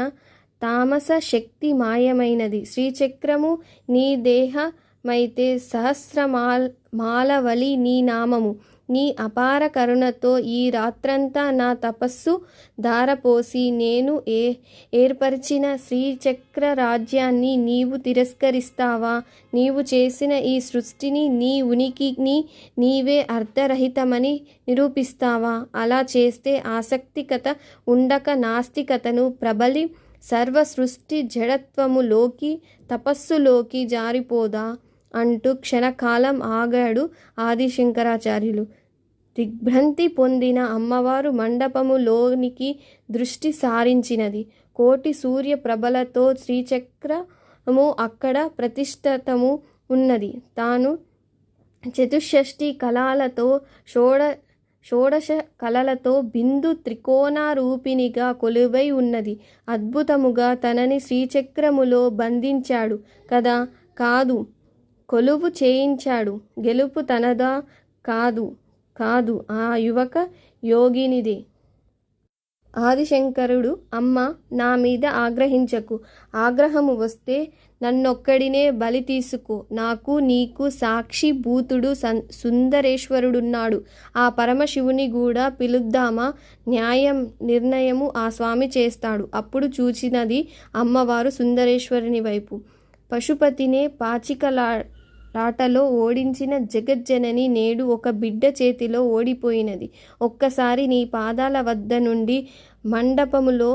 తామస శక్తి మాయమైనది. శ్రీచక్రము నీ దేహమైతే సహస్రమాలవలి నీ నామము. నీ అపార కరుణతో ఈ రాత్రంతా నా తపస్సు ధారపోసి నేను ఏర్పరిచిన శ్రీచక్ర రాజ్యాన్ని నీవు తిరస్కరిస్తావా? నీవు చేసిన ఈ సృష్టిని, నీ ఉనికిని నీవే అర్ధరహితమని నిరూపిస్తావా? అలా చేస్తే ఆసక్తికత ఉండక నాస్తికతను ప్రబలి సర్వ సృష్టి జడత్వములోకి తపస్సులోకి జారిపోదా అంటూ క్షణకాలం ఆగాడు ఆదిశంకరాచార్యులు. దిగ్భ్రాంతి పొందిన అమ్మవారు మండపములోనికి దృష్టి సారించినది. కోటి సూర్య ప్రభలతో శ్రీచక్రము అక్కడ ప్రతిష్ఠితము ఉన్నది. తాను చతుషష్ఠి కళలతో షోడశ కళలతో బిందు త్రికోణరూపిణిగా కొలువై ఉన్నది. అద్భుతముగా తనని శ్రీచక్రములో బంధించాడు కదా? కాదు, కొలువు చేయించాడు. గెలుపు తనదా? కాదు ఆ యువక యోగినిదే. ఆదిశంకరుడు, అమ్మ, నా మీద ఆగ్రహించకు. ఆగ్రహము వస్తే నన్నొక్కడినే బలి తీసుకో. నాకు నీకు సాక్షి భూతుడు సుందరేశ్వరుడున్నాడు. ఆ పరమశివుని కూడా పిలుద్దామా? నిర్ణయము ఆ స్వామి చేస్తాడు. అప్పుడు చూచినది అమ్మవారు సుందరేశ్వరుని వైపు. పశుపతినే పాచికలాటలో ఓడించిన జగజ్జనని నేడు ఒక బిడ్డ చేతిలో ఓడిపోయినది. ఒక్కసారి నీ పాదాల వద్ద నుండి మండపములో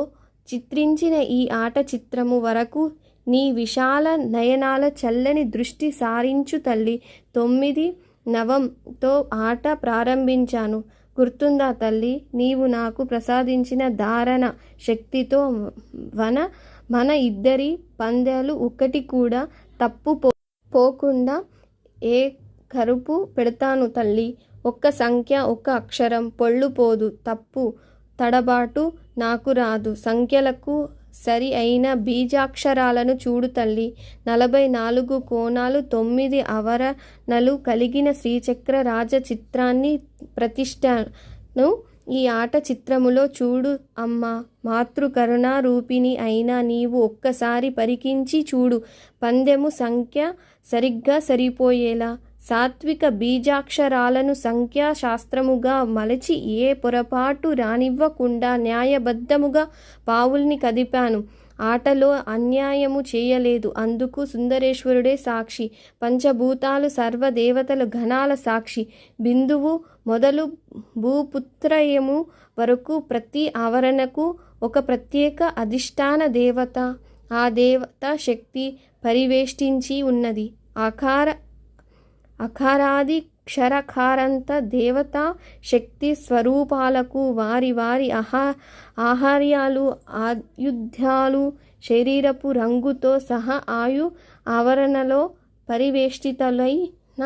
చిత్రించిన ఈ ఆట చిత్రము వరకు నీ విశాల నయనాల చల్లని దృష్టి సారించు తల్లి. 9 నవంతో ఆట ప్రారంభించాను. గుర్తుందా తల్లి? నీవు నాకు ప్రసాదించిన ధారణ శక్తితో మన ఇద్దరి పందాలు ఒక్కటి కూడా తప్పు పోకుండా ఏ కరుపు పెడతాను తల్లి. ఒక్క సంఖ్య, ఒక్క అక్షరం పొల్లు పోదు. తప్పు తడబాటు నాకు రాదు. సంఖ్యలకు సరి అయిన బీజాక్షరాలను చూడు తల్లి. 44 కోణాలు 9 ఆవరణలు కలిగిన శ్రీచక్ర రాజ చిత్రాన్ని ప్రతిష్టను ఈ ఆట చిత్రములో చూడు అమ్మా. మాతృకరుణా రూపిణి అయినా నీవు ఒక్కసారి పరికించి చూడు. పందెము సంఖ్య సరిగ్గా సరిపోయేలా సాత్విక బీజాక్షరాలను సంఖ్యాశాస్త్రముగా మలచి ఏ పొరపాటు రానివ్వకుండా న్యాయబద్ధముగా పావుల్ని కదిపాను. ఆటలో అన్యాయము చేయలేదు. అందుకు సుందరేశ్వరుడే సాక్షి. పంచభూతాలు సర్వదేవతలు గణాల సాక్షి. బిందువు మొదలు భూపుత్రయము వరకు ప్రతి ఆవరణకు ఒక ప్రత్యేక అధిష్టాన దేవత, ఆ దేవత శక్తి పరివేష్టించి ఉన్నది. అకారాది క్షరకారంత దేవతా శక్తి స్వరూపాలకు వారి వారి ఆహార్యాలు ఆయుధాలు శరీరపు రంగుతో సహా ఆయు ఆవరణలో పరివేష్టితులైన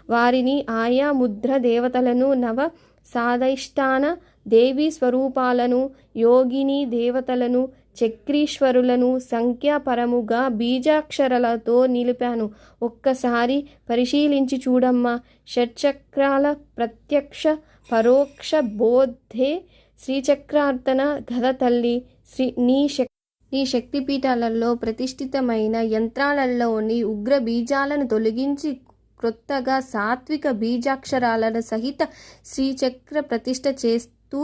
వారిని ఆయా ముద్ర దేవతలను నవ సాధైష్టాన దేవీ స్వరూపాలను యోగిని దేవతలను చక్రీశ్వరులను సంఖ్యాపరముగా బీజాక్షరాలతో నిలిపాను. ఒక్కసారి పరిశీలించి చూడమ్మా. షట్చక్రాల ప్రత్యక్ష పరోక్ష బోధే శ్రీచక్రార్తన గద తల్లి. నీ శక్తిపీఠాలలో ప్రతిష్ఠితమైన యంత్రాలలోని ఉగ్ర బీజాలను తొలగించి క్రొత్తగా సాత్విక బీజాక్షరాలను సహిత శ్రీచక్ర ప్రతిష్ఠ చేస్తూ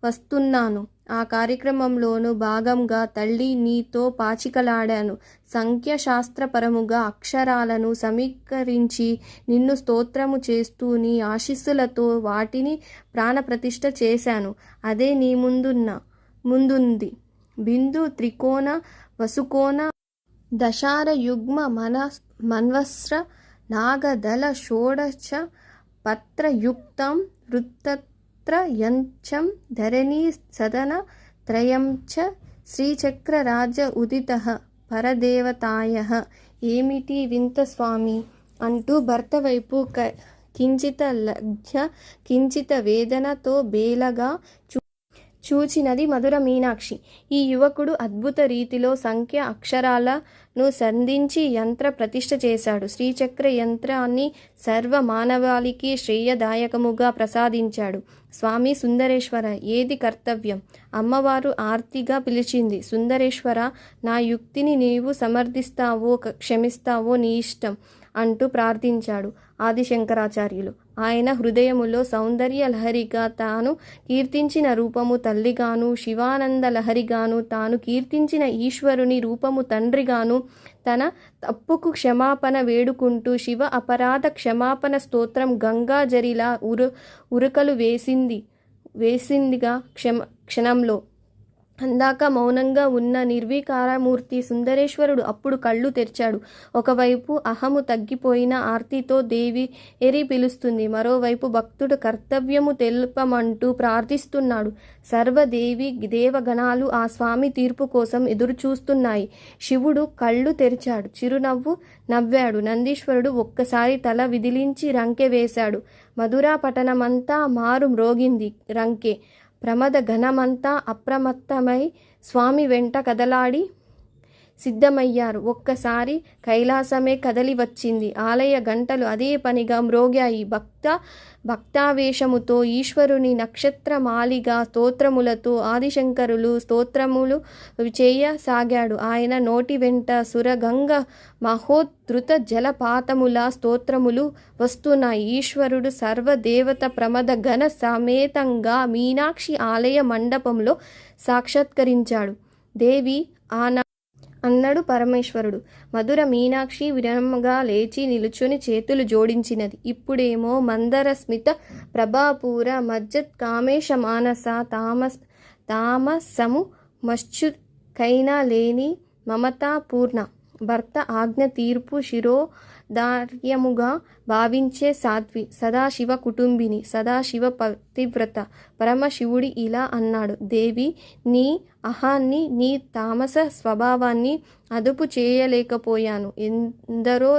వస్తున్నాను. ఆ కార్యక్రమంలోనూ భాగంగా తల్లి నీతో పాచికలాడాను. సంఖ్యాశాస్త్రపరముగా అక్షరాలను సమీకరించి నిన్ను స్తోత్రము చేస్తూ నీ ఆశీస్సులతో వాటిని ప్రాణప్రతిష్ఠ చేశాను. అదే నీ ముందుంది. బిందు త్రికోణ వసుకోణ దశార యుగ్మ మన్వస్ర నాగదళ షోడశ పత్రయుక్తం వృత్తత్రయంచం ధరణీ సదన త్రయం చ శ్రీచక్రరాజ ఉదితః పరదేవతాయః. ఏమిటి వింత స్వామి అంటూ భర్త వైపు కించిత లజ్జ కించిత వేదనతో బేలగా చూచినది మధుర మీనాక్షి. ఈ యువకుడు అద్భుత రీతిలో సంఖ్య అక్షరాలను సంధించి యంత్ర ప్రతిష్ఠ చేశాడు. శ్రీచక్ర యంత్రాన్ని సర్వ మానవాళికి శ్రేయదాయకముగా ప్రసాదించాడు. స్వామి సుందరేశ్వర, ఏది కర్తవ్యం? అమ్మవారు ఆర్తిగా పిలిచింది. సుందరేశ్వర, నా యుక్తిని నీవు సమర్థిస్తావో క్షమిస్తావో నీ ఇష్టం అంటూ ప్రార్థించాడు ఆదిశంకరాచార్యులు. ఆయన హృదయములో సౌందర్య లహరిగా తాను కీర్తించిన రూపము తల్లిగాను, శివానంద లహరిగాను తాను కీర్తించిన ఈశ్వరుని రూపము తండ్రిగాను తన తప్పుకు క్షమాపణ వేడుకుంటూ శివ అపరాధ క్షమాపణ స్తోత్రం గంగాజరిలా ఉరకలు వేసిందిగా క్షణంలో. అందాక మౌనంగా ఉన్న నిర్వికారమూర్తి సుందరేశ్వరుడు అప్పుడు కళ్ళు తెరిచాడు. ఒకవైపు అహము తగ్గిపోయిన ఆర్తితో దేవి ఎరి పిలుస్తుంది. మరోవైపు భక్తుడు కర్తవ్యము తెలుపమంటూ ప్రార్థిస్తున్నాడు. సర్వదేవి దేవగణాలు ఆ స్వామి తీర్పు కోసం ఎదురుచూస్తున్నాయి. శివుడు కళ్ళు తెరిచాడు. చిరునవ్వు నవ్వాడు. నందీశ్వరుడు ఒక్కసారి తల విదిలించి రంకె వేశాడు. మధురా పట్టణమంతా మారు మ్రోగింది రంకె. ప్రమద ఘనమంతా అప్రమత్తమై స్వామి వెంట కదలాడి సిద్ధమయ్యారు. ఒక్కసారి కైలాసమే కదలి వచ్చింది. ఆలయ గంటలు అదే పనిగా మ్రోగాయి. భక్తావేశముతో ఈశ్వరుని నక్షత్రమాలిగా స్తోత్రములతో ఆదిశంకరులు స్తోత్రములు చేయసాగాడు. ఆయన నోటి వెంట సురగంగ మహోద్ధృత జలపాతముల స్తోత్రములు వస్తున్నాయి. ఈశ్వరుడు సర్వదేవత ప్రమద గణ సమేతంగా మీనాక్షి ఆలయ మండపంలో సాక్షాత్కరించాడు. దేవి అన్నాడు పరమేశ్వరుడు. మధుర మీనాక్షి వినమ్రంగా లేచి నిలుచుని చేతులు జోడించినది. ఇప్పుడేమో మందర స్మిత ప్రభాపూర మజ్జత్ కామేశ మానస తామసము మశ్చుకైనా లేని మమతాపూర్ణ భర్త ఆజ్ఞ తీర్పు శిరోధార్యముగా భావించే సాధ్వి, సదాశివ కుటుంబిని, సదాశివ పతివ్రత పరమశివుడి ఇలా అన్నాడు. దేవి, నీ అహాన్ని, నీ తామస స్వభావాన్ని అదుపు చేయలేకపోయాను. ఎందరో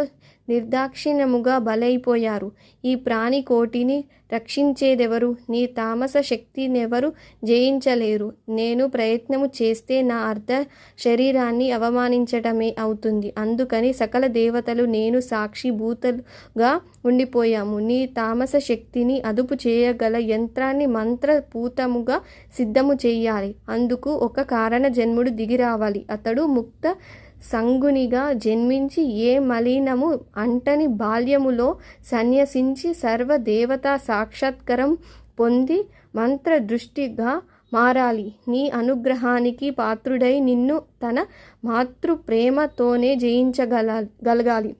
నిర్దాక్షిణ్యముగా బలైపోయారు. ఈ ప్రాణి కోటిని రక్షించేదెవరు? నీ తామస శక్తినెవరు జయించలేరు. నేను ప్రయత్నము చేస్తే నా అర్ధ శరీరాన్ని అవమానించటమే అవుతుంది. అందుకని సకల దేవతలు నేను సాక్షిభూతులుగా ఉండిపోయాము. నీ తామస శక్తిని అదుపు చేయగల యంత్రాన్ని మంత్రపూతముగా సిద్ధము చెయ్యాలి. అందుకు ఒక కారణ జన్ముడు దిగి రావాలి. అతడు ముక్త సంగునిగా జన్మించి ఏ మలినము అంటని బాల్యములో సన్యసించి సర్వదేవతా సాక్షాత్కారం పొంది మంత్రదృష్టిగా మారాలి. నీ అనుగ్రహానికి పాత్రుడై నిన్ను తన మాతృ ప్రేమతోనే జయించగలగాలి.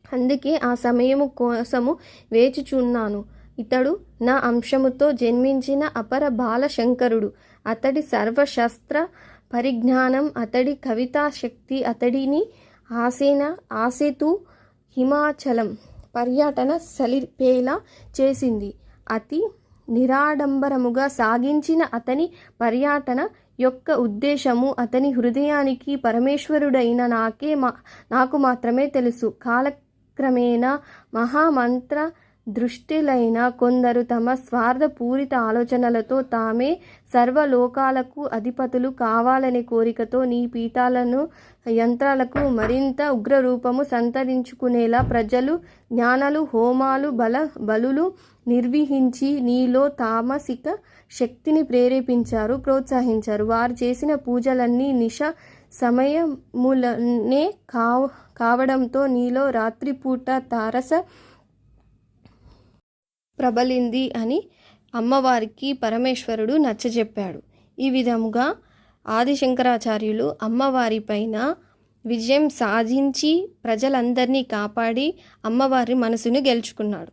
అందుకే ఆ సమయము కోసము వేచిచున్నాను. ఇతడు నా అంశముతో జన్మించిన అపర బాలశంకరుడు. అతడి సర్వశస్త్ర పరిజ్ఞానం, అతడి కవితాశక్తి అతడిని ఆసేతు హిమాచలం పర్యటన సలిపేలా చేసింది. అతి నిరాడంబరముగా సాగించిన అతని పర్యటన యొక్క ఉద్దేశము అతని హృదయానికి పరమేశ్వరుడైన నాకు మాత్రమే తెలుసు. కాలక్రమేణా మహామంత్ర దృష్టిలైన కొందరు తమ స్వార్థపూరిత ఆలోచనలతో తామే సర్వలోకాలకు అధిపతులు కావాలనే కోరికతో నీ పీఠాలను యంత్రాలకు మరింత ఉగ్రరూపము సంతరించుకునేలా ప్రజలు జ్ఞానాలు హోమాలు బలులు నిర్వహించి నీలో తామసిక శక్తిని ప్రోత్సహించారు. వారు చేసిన పూజలన్నీ నిశ సమయములనే కావడంతో నీలో రాత్రిపూట తారస ప్రబలింది అని అమ్మవారికి పరమేశ్వరుడు నచ్చజెప్పాడు. ఈ విధముగా ఆదిశంకరాచార్యులు అమ్మవారిపైన విజయం సాధించి ప్రజలందరినీ కాపాడి అమ్మవారి మనసును గెలుచుకున్నాడు.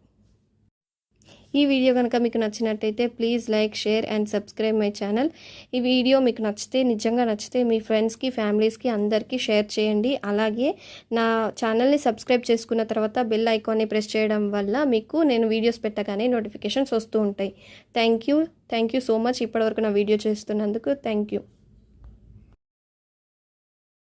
ఈ వీడియో కనుక మీకు నచ్చినట్టయితే please like, share and subscribe my channel. ఈ వీడియో మీకు నిజంగా నచ్చితే మీ ఫ్రెండ్స్కి, ఫ్యామిలీస్కి అందరికీ షేర్ చేయండి. అలాగే నా ఛానల్ని సబ్స్క్రైబ్ చేసుకున్న తర్వాత బెల్ ఐకాన్ని ప్రెస్ చేయడం వల్ల మీకు నేను వీడియోస్ పెట్టగానే నోటిఫికేషన్స్ వస్తూ ఉంటాయి. థ్యాంక్ యూ సో మచ్ ఇప్పటివరకు నా వీడియో చేస్తున్నందుకు. Thank you.